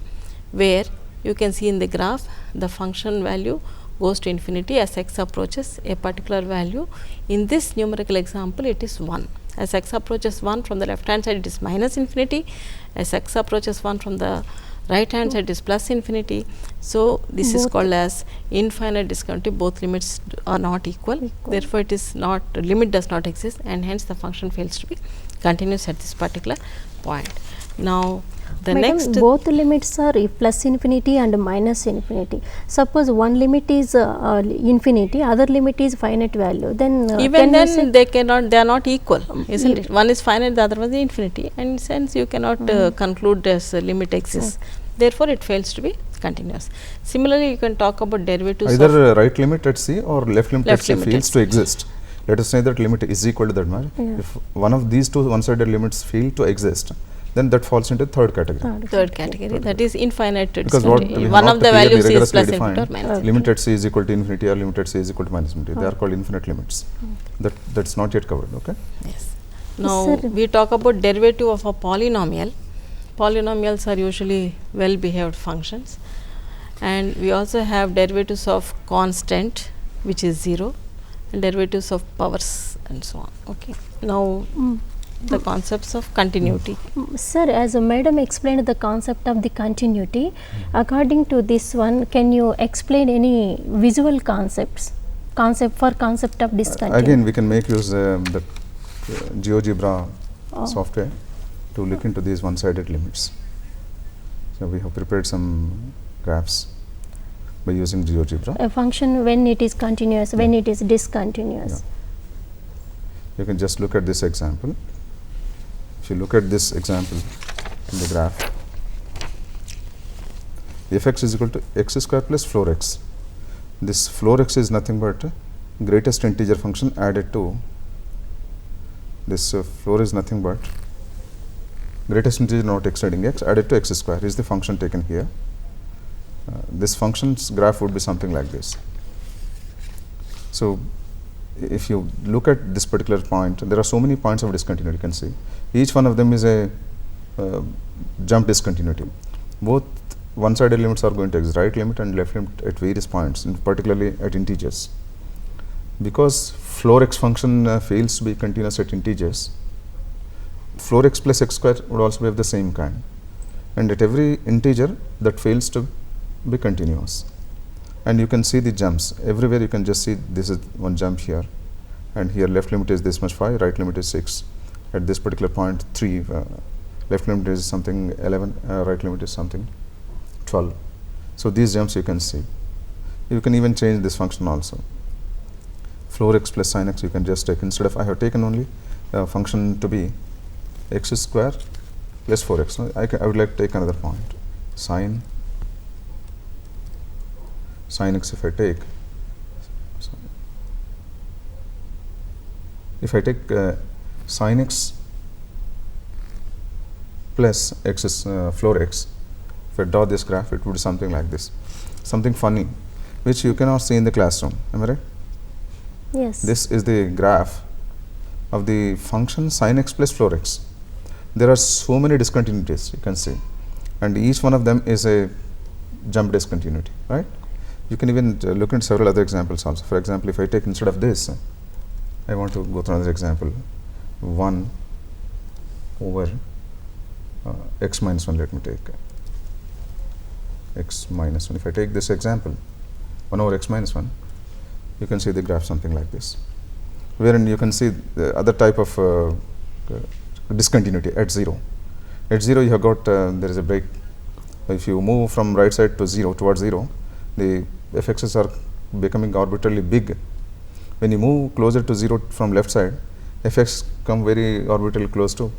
where you can see in the graph the function value goes to infinity as x approaches a particular value. In this numerical example, it is 1. As x approaches 1 from the left hand side, it is minus infinity. As x approaches 1 from the right hand side is plus infinity. So this is called as infinite discontinuity. Both limits are not equal. Therefore, it is not, limit does not exist, and hence the function fails to be continuous at this particular point. Now the Madam, next, both limits are plus infinity and minus infinity. Suppose one limit is infinity, other limit is finite value, then even can we say then they cannot, they are not equal, isn't it? One is finite, the other one is infinity, and in sense you cannot conclude as a limit exists. Therefore, it fails to be continuous. Similarly, you can talk about derivatives of Either right limit at C or left limit Left at C limit fails at to exist. Let us say that limit is equal to that much. If one of these two one-sided limits fail to exist, then that falls into third category. third category, that is infinite Because what we discontinuity. have One not of the clearly values is rigorously plus infinity or defined, minus. limit at C is equal to infinity or limit at C is equal to minus infinity. They are called infinite limits. That's not yet covered. Okay. Yes. Now we talk about derivative of a polynomial. Polynomials are usually well behaved functions, and we also have derivatives of constant, which is 0, and derivatives of powers and so on. Okay. Now the concepts of continuity. Sir, as Madam explained the concept of the continuity, according to this one, can you explain any visual concept of discontinuity? Again, we can make use the GeoGebra software to look into these one-sided limits. So we have prepared some graphs by using GeoGebra. A function when it is continuous, when it is discontinuous. You can just look at this example. If you look at this example in the graph, fx is equal to x square plus floor x. This floor x is nothing but greatest integer function added to this floor is nothing but greatest integer not exceeding x added to x square is the function taken here. This function's graph would be something like this. So if you look at this particular point, there are so many points of discontinuity. You can see each one of them is a jump discontinuity. Both one-sided limits are going to exist, right limit and left limit at various points, and particularly at integers. Because floor x function fails to be continuous at integers, floor x plus x square would also be of the same kind, and at every integer that fails to be continuous. And you can see the jumps everywhere. You can just see this is one jump here, and here left limit is this much 5, right limit is 6. At this particular point 3, left limit is something 11, right limit is something 12. So these jumps you can see. You can even change this function also. Floor x plus sin x, you can just take, instead of I have taken only function to be x square plus 4x. So I would like to take another point, sin x. If I take sin x plus x is floor x, if I draw this graph, it would be something like this, something funny which you cannot see in the classroom. Am I right? Yes. This is the graph of the function sin x plus floor x. There are so many discontinuities you can see, and each one of them is a jump discontinuity, right? You can even look at several other examples also. For example, if I take, instead of this, I want to go through another example, 1 over x minus 1. Let me take x minus 1. If I take this example, 1 over x minus 1, you can see the graph something like this, wherein you can see the other type of discontinuity at 0. At 0 you have got, there is a break. If you move from right side to 0 towards 0, the fx's are becoming arbitrarily big. When you move closer to 0 from left side, fx come very arbitrarily close to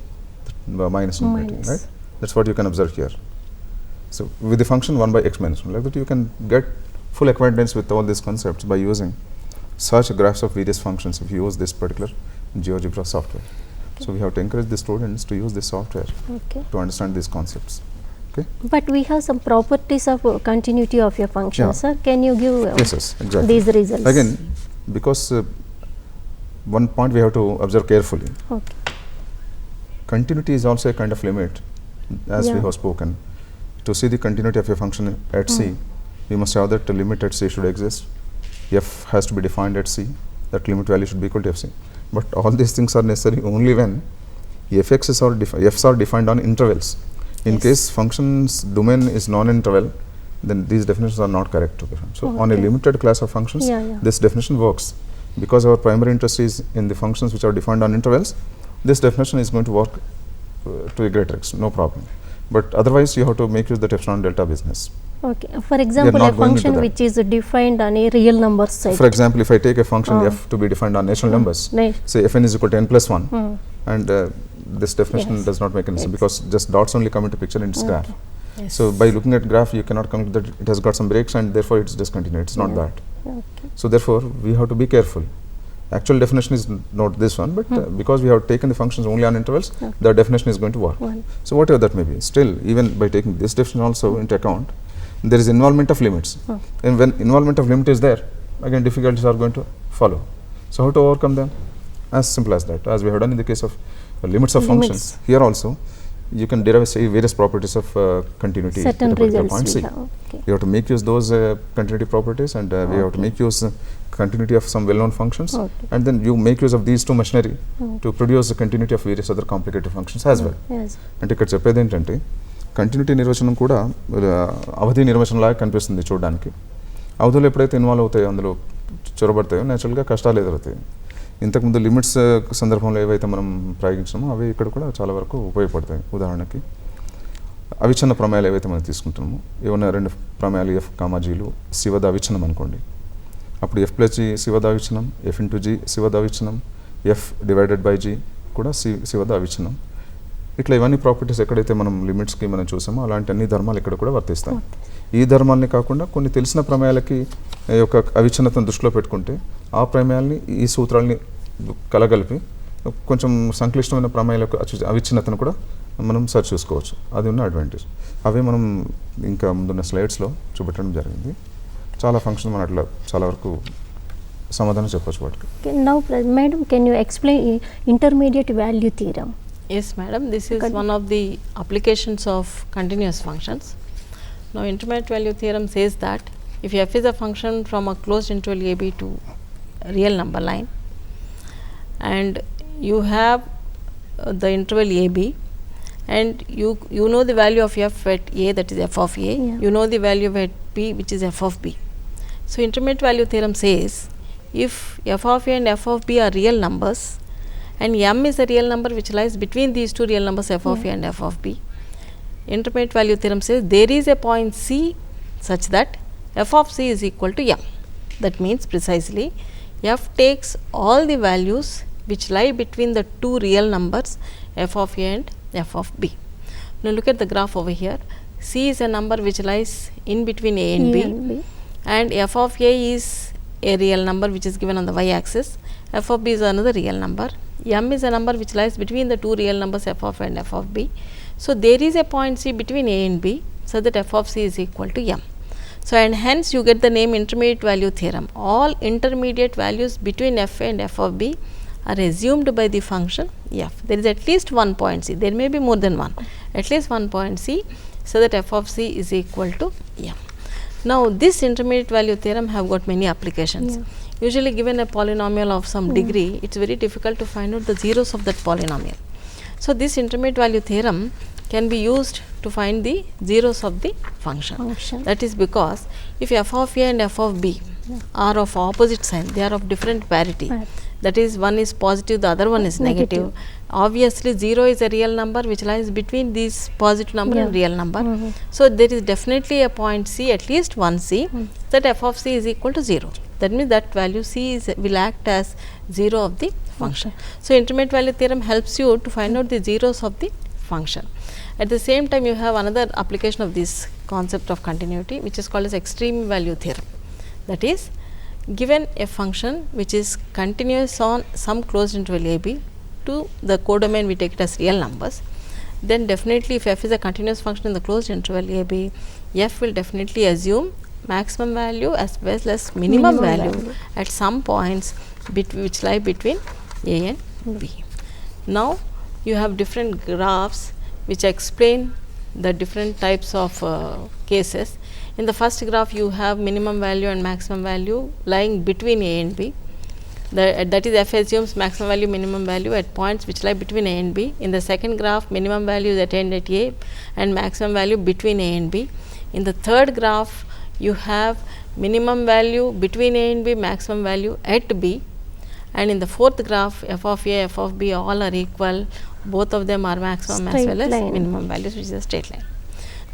minus infinity, right? That's what you can observe here. So with the function 1 by x minus 1, like that you can get full acquaintance with all these concepts by using such graphs of various functions if you use this particular GeoGebra software. So we have to encourage the students to use this software to understand these concepts. Okay. But we have some properties of continuity of your function, sir. Can you give yes, exactly. these results? Again, because one point we have to observe carefully. Okay. Continuity is also a kind of limit, as we have spoken. To see the continuity of a function at C, we must have that the limit at C should exist. F has to be defined at C. That limit value should be equal to Fc. But all these things are necessary only when f's are defined on intervals. In Yes. case functions domain is non-interval, then these definitions are not correct to be found. So on a Okay. limited class of functions, Yeah, yeah. this definition works. Because our primary interest is in the functions which are defined on intervals, this definition is going to work to a greater extent, no problem. But otherwise, you have to make use of the epsilon delta business. Okay. For example, not a going into function that. which is defined on a real number set. For example, if I take a function Oh. f to be defined on natural numbers, Right. say fn is equal to n plus 1, Hmm. and this definition Yes. does not make any sense Yes. because just dots only come into picture in its graph. Yes. So by looking at graph, you cannot conclude that it has got some breaks and therefore it's discontinued. It's not Yeah. that. Okay. So therefore, we have to be careful. Actual definition is not this one, but because we have taken the functions only on intervals, Okay. the definition is going to work. One. So whatever that may be, still even by taking this definition also into account, there is involvement of limits. Oh. And when involvement of limit is there, again difficulties are going to follow. So how to overcome them? As simple as that. As we have done in the case of limits of Limits. functions, here also you can derive say various properties of continuity Certain at a particular results point we C. have. Okay. You have to make use those continuity properties, and we have to make use continuity of some well-known functions, Okay. and then you make use of these two machinery Okay. to produce the continuity of various other complicated functions as well. Yes. అంటే ఇక్కడ చెప్పేది ఏంటంటే continuity నిర్వచనం కూడా అవధి నిర్వచనంలాగా కనిపిస్తుంది చూడడానికి. అవధులు ఎప్పుడైతే ఇన్వాల్వ్ అవుతాయో అందులో చొరబడతాయో నేచురల్గా కష్టాలు ఎదురవుతాయి. ఇంతకుముందు లిమిట్స్ సందర్భంలో ఏవైతే మనం ప్రయోగించామో అవి ఇక్కడ కూడా చాలా వరకు ఉపయోగపడతాయి. ఉదాహరణకి అవిచ్ఛిన్న ప్రమేయాలు ఏవైతే మనం తీసుకుంటున్నామో, ఏమన్నా రెండు ప్రమేయాలు ఎఫ్ కామాజీలు సి వద్ద అవిచ్ఛిన్నం అనుకోండి, అప్పుడు ఎఫ్ ప్లస్ జీ సి వద్ద అవిచ్ఛిన్నం, ఎఫ్ ఇంటూ జీ సి వద్ద అవిచ్ఛిన్నం, ఎఫ్ డివైడెడ్ బై జీ కూడా సి వద్ద అవిచ్ఛిన్నం. ఇట్లా ఇవన్నీ ప్రాపర్టీస్ ఎక్కడైతే మనం లిమిట్స్కి మనం చూసామో అలాంటి అన్ని ధర్మాలు ఇక్కడ కూడా వర్తిస్తాయి. ఈ ధర్మాల్ని కాకుండా కొన్ని తెలిసిన ప్రమేయాలకి యొక్క అవిచ్ఛిన్నతను దృష్టిలో పెట్టుకుంటే ఆ ప్రమేయాల్ని ఈ సూత్రాలని కలగలిపి కొంచెం సంక్లిష్టమైన ప్రమేయాల యొక్క అవిచ్ఛిన్నతను కూడా మనం సర్చ్ చూసుకోవచ్చు. అది ఉన్న అడ్వాంటేజ్. అవే మనం ఇంకా ముందున్న స్లైడ్స్లో చూపెట్టడం జరిగింది. చాలా ఫంక్షన్ మనం అట్లా చాలా వరకు సమాధానం చెప్పవచ్చు వాటికి. Okay, now, madam, can you explain intermediate value theorem? Yes, madam. This is Con- one of the applications of continuous functions. Now, intermediate value theorem says that if f is a function from a closed interval a b to a real number line, and you have the interval a b, and you know the value of f at a, that is f of a. Yeah. You know the value at b, which is f of b. So, intermediate value theorem says if f of a and f of b are real numbers, and m is a real number which lies between these two real numbers f of a and f of b, intermediate value theorem says there is a point C such that f of c is equal to m. That means precisely f takes all the values which lie between the two real numbers f of a and f of b. Now look at the graph over here. C is a number which lies in between a and b, and f of a is a real number which is given on the y axis, f of b is another real number, m is a number which lies between the two real numbers f of a and f of b. So there is a point C between a and b, so that f of c is equal to m. So and hence you get the name intermediate value theorem. All intermediate values between f and f of b are assumed by the function f. There is at least one point C, there may be more than one, at least one point C, so that f of c is equal to m. Now this intermediate value theorem have got many applications. Yeah. Usually given a polynomial of some degree, it's very difficult to find out the zeros of that polynomial. So this intermediate value theorem can be used to find the zeros of the function. That is because if f of a and f of b are of opposite sign, they are of different parity. Right. That is, one is positive, the other one is negative. Obviously 0 is a real number which lies between these positive number and real number. So there is definitely a point C, at least one C, that f of c is equal to 0. That means that value c is will act as 0 of the function. So intermediate value theorem helps you to find out the zeros of the function. At the same time, you have another application of this concept of continuity, which is called as extreme value theorem. That is, given a function which is continuous on some closed interval a b to the codomain, we take it as real numbers, then definitely if f is a continuous function in the closed interval a b, f will definitely assume maximum value as well as minimum value at some points which lie between a and b. Now you have different graphs which explain the different types of cases. In the first graph you have minimum value and maximum value lying between a and b. that is f assumes maximum value minimum value at points which lie between a and b. In the second graph, minimum value is attained at a and maximum value between a and b. In the third graph, you have minimum value between a and b, maximum value at b, and in the fourth graph, f of a, f of b all are equal, both of them are maximum as Straight well as line. minimum values, which is a straight line.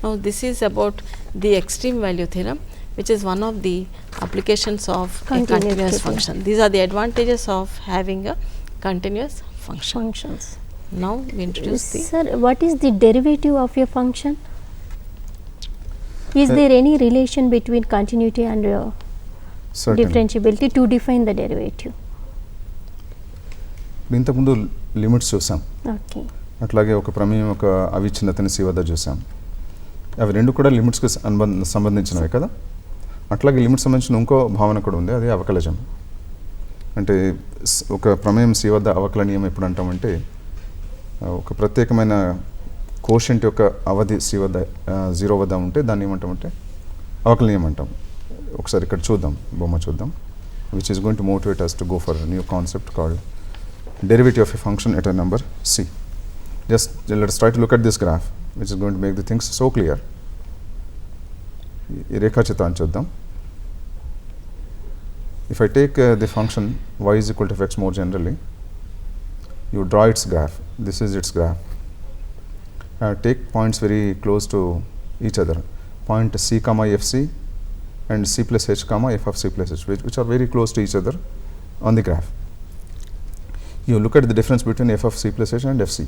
Now, this is about the extreme value theorem, which is one of the applications of a Continuous continuous theorem. function. These are the advantages of having a continuous function. Functions. Now, we introduce the Sir, what is the derivative of a function? Is Uh, there any relation between continuity and Certainly. differentiability to define the derivative? ఇంతకుముందు limits చూసాం, Okay. అట్లాగే ఒక ప్రమేయం ఒక అవిచ్ఛిన్నతని C వద్ద చూసాం. అవి రెండు కూడా లిమిట్స్కి సంబంధించినవి కదా. అట్లాగే లిమిట్ సంబంధించిన ఇంకో భావన కూడా ఉంది, అది అవకలజం. అంటే ఒక ప్రమేయం సి వద్ద అవకలనీయం ఎప్పుడు అంటామంటే ఒక ప్రత్యేకమైన కోషెంట్ యొక్క అవధి సి వద్ద 0 వద్ద ఉంటే దాన్ని ఏమంటామంటే అవకలనీయం అంటాం. ఒకసారి ఇక్కడ చూద్దాం, బొమ్మ చూద్దాం, which is going to motivate us to go for a new concept called derivative of a function at a number c. Just let us try to look at this graph, which is going to make the things so clear. ఈ రేఖాచిత్రాన్ని చూద్దాం. If I take the function y is equal to fx more generally, you draw its graph. This is its graph. Take points very close to each other. Point c comma fc and c plus h comma f of c plus h, which are very close to each other on the graph. You look at the difference between f of c plus h and fc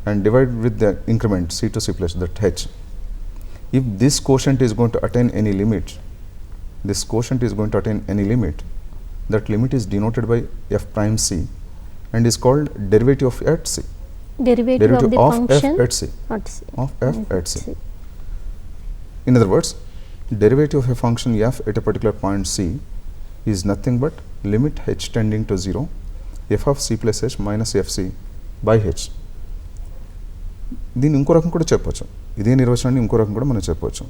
and divide with the increment c to c plus that h. If this quotient is going to attain any limit, that limit is denoted by f prime c and is called derivative of at c. Derivative of the of function f at c. at c. Of f at c. In other words, derivative of a function f at a particular point c is nothing but limit h tending to 0 f of c plus h minus fc by h. దీన్ని ఇంకో రకం కూడా చెప్పొచ్చు, ఇదే నిర్వచనాన్ని ఇంకో రకం కూడా మనం చెప్పొచ్చు.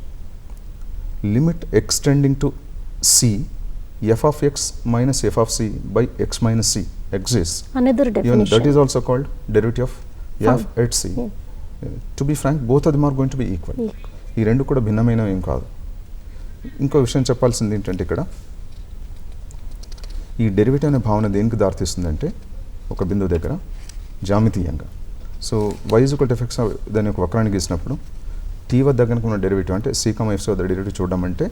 Limit x tending to c f of x minus f of c by x minus c exists. Another Even definition. that is also called derivative of f at c. Yeah. To be frank, both of them are going to be equal. ఈ రెండు కూడా భిన్నమైనవి ఏం కాదు. ఇంకో విషయం చెప్పాల్సింది ఏంటంటే ఇక్కడ ఈ డెరివేటివ్ అనే భావన దేనికి దారితీస్తుందంటే ఒక బిందువు దగ్గర జామితీయంగా. So y is equal to fx దాని యొక్క వక్రాన్ని గీసినప్పుడు t వద్ద కనుక ఉన్న డెరివేటివ్ అంటే c, f వద్ద డెరివేటివ్ చూడడం అంటే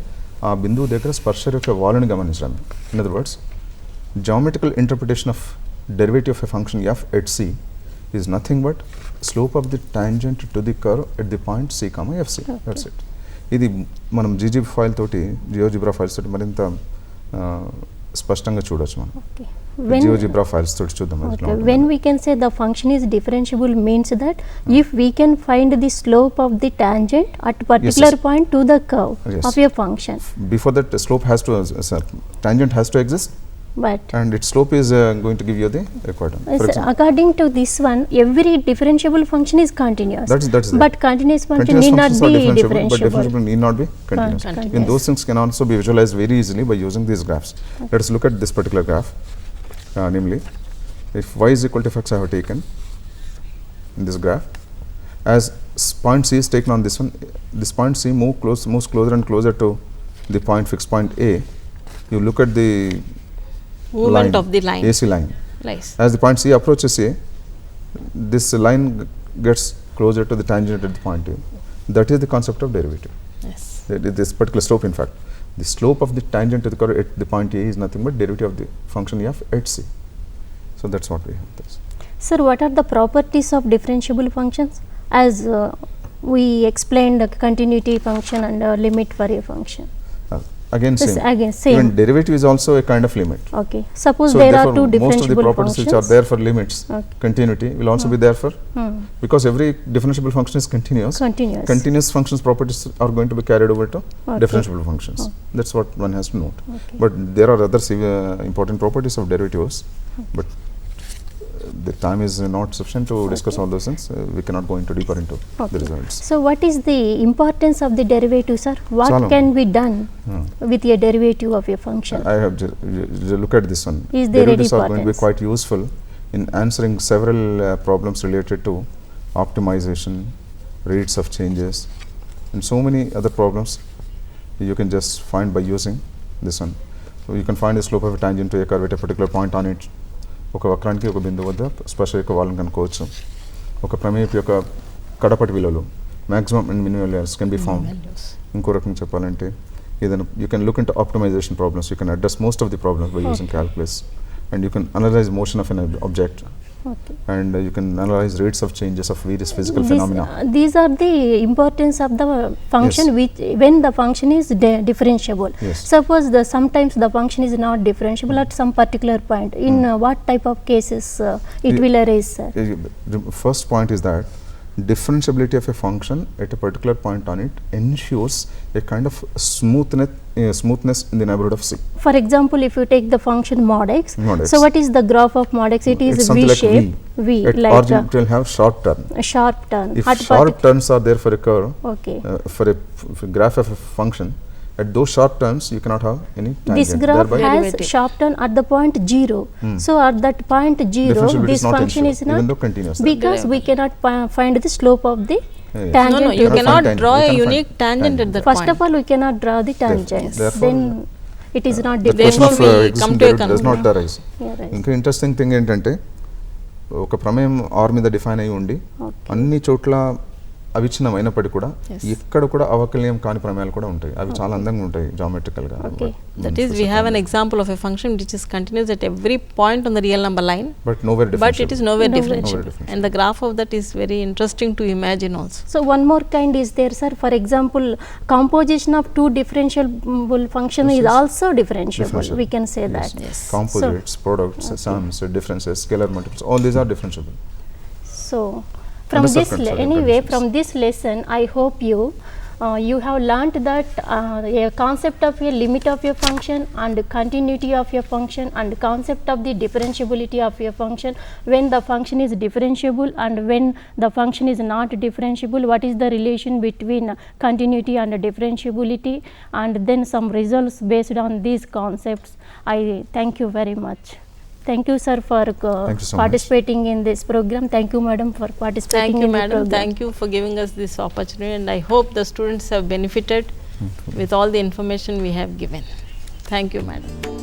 ఆ బిందువు దగ్గర స్పర్శ యొక్క వాలుని గమనించడం. In other words, geometrical interpretation of derivative of a function f at c is nothing but slope of the tangent to the curve at the point c comma fc. Okay. That's it. ఇది మనం GGB file తోటి, GeoGebra files తోటి మరింత స్పష్టంగా చూడొచ్చు మనం. Okay. GeoGebra files తోటి చూద్దాం. అది ఎట్లా Okay. ఉంటుందో. When we can say the function is differentiable means that if we can find the slope of the tangent at particular yes. point to the curve Yes. of a function, Before that, slope has to tangent has to exist but and its slope is going to give you the equator. For example, according to this one, every differentiable function is continuous. That's but continuous function continuous need not functions are be differentiable, but differentiable. differentiable need not be continuous. Continuous. And those things can also be visualized very easily by using these graphs. Let us look at this particular graph. Namely, if y is equal to fx I have taken in this graph, as point C is taken on this one, this point C moves closer and closer to the point fixed point A. You look at the movement of the line. AC line. Lies. As the point C approaches A, this line gets closer to the tangent at the point A. That is the concept of derivative. Yes. This particular slope, in fact, the slope of the tangent to the curve at the point A is nothing but derivative of the function f at c. So that's what we have. This. Sir, what are the properties of differentiable functions? As we explained the continuity function and limit for a function. Again, Yes, same. again, same. Even derivative is also a kind of limit. Okay. Suppose So there are therefore, two most of the differentiable properties functions. which are there for limits, Okay. continuity will also be there for, because every differentiable function is continuous. Continuous. Continuous functions properties are going to be carried over to Okay. differentiable functions. That's what one has to note. Okay. But there are other important properties of derivatives, but the time is not sufficient to discuss all those things. We cannot go into deeper into the results. So what is the importance of the derivative, sir? What Chala. can be done with a derivative of a function? I have look at this one. Is there any Derivatives are going to be importance? quite useful in answering several problems related to optimization, rates of changes, and so many other problems you can just find by using this one. So you can find the slope of a tangent to a curve at a particular point on it. ఒక వక్రానికి ఒక బిందువు వద్ద స్పర్శ యొక్క వాలును కనుక్కోవచ్చు. ఒక ప్రమేయపు యొక్క కడపటి విలువలు maximum and minimum values can be found. ఇంకో రకంగా చెప్పాలంటే ఏదైనా you can look into optimisation problems. You can address most of the problems by using calculus, and you can analyse motion of an object, Okay. and you can analyze rates of changes of various physical phenomena. These are the importance of the function Yes. which when the function is differentiable. Yes. Suppose sometimes the function is not differentiable at some particular point. In what type of cases it will arise, sir? The first point is that differentiability of a function at a particular point on it ensures a kind of smoothness in the neighborhood of C. For example, if you take the function mod x, Mod x. so what is the graph of mod x? It is It's something V like shape. V At like origin it will have sharp turn. a sharp turn. If sharp turns are there for a curve, Okay. for a graph of a function, at those sharp turns you cannot have any tangent. This graph Thereby has Derivative. sharp turn at the point 0. So at that point 0, differentiability this is not function ensured, is not even though continuous. because we cannot find the slope of the Yes. tangent. No, no, you to the cannot tangent. draw You a can find unique tangent at that First point. of all, we cannot draw the tangent. Therefore, Then it is not The question Therefore, of we existing come to a derivative does not conclusion. arise. Yeah, right. ఇంకా interesting thing ఏంటంటే ఒక ప్రమేయం are మీద define అయి ఉండి Okay. అన్ని చోట్ల అవిచ్ఛిన్నం అయినప్పటికీ కూడా Yes. ఎక్కడ కూడా అవకలనీయం కాని ప్రమేయాలు కూడా ఉంటాయి. అవి చాలా అందంగా ఉంటాయి జామెట్రికల్ గా. Okay. That is, we have an example of a function which is continuous at every point on the real number line, but nowhere but differential. it is nowhere Nowhere differentiable. differentiable. And the graph of that is very interesting to imagine also. So one more kind is there, sir. For example, composition of two differentiable function is also differentiable. Differentiable. We can say that. Yes. Composites, products, sums, differences, scalar multiples, all these are differentiable. So from Under this certain anyway, conditions. from this lesson, I hope you have learnt that a concept of a limit of your function and continuity of your function and concept of the differentiability of your function, when the function is differentiable and when the function is not differentiable, what is the relation between continuity and differentiability, and then some results based on these concepts. I thank you very much. Thank you, sir, for Thank you so much. participating in this program. Thank you, madam, for participating Thank you, in the madam. program. Thank you for giving us this opportunity, and I hope the students have benefited with all the information we have given. Thank you, madam.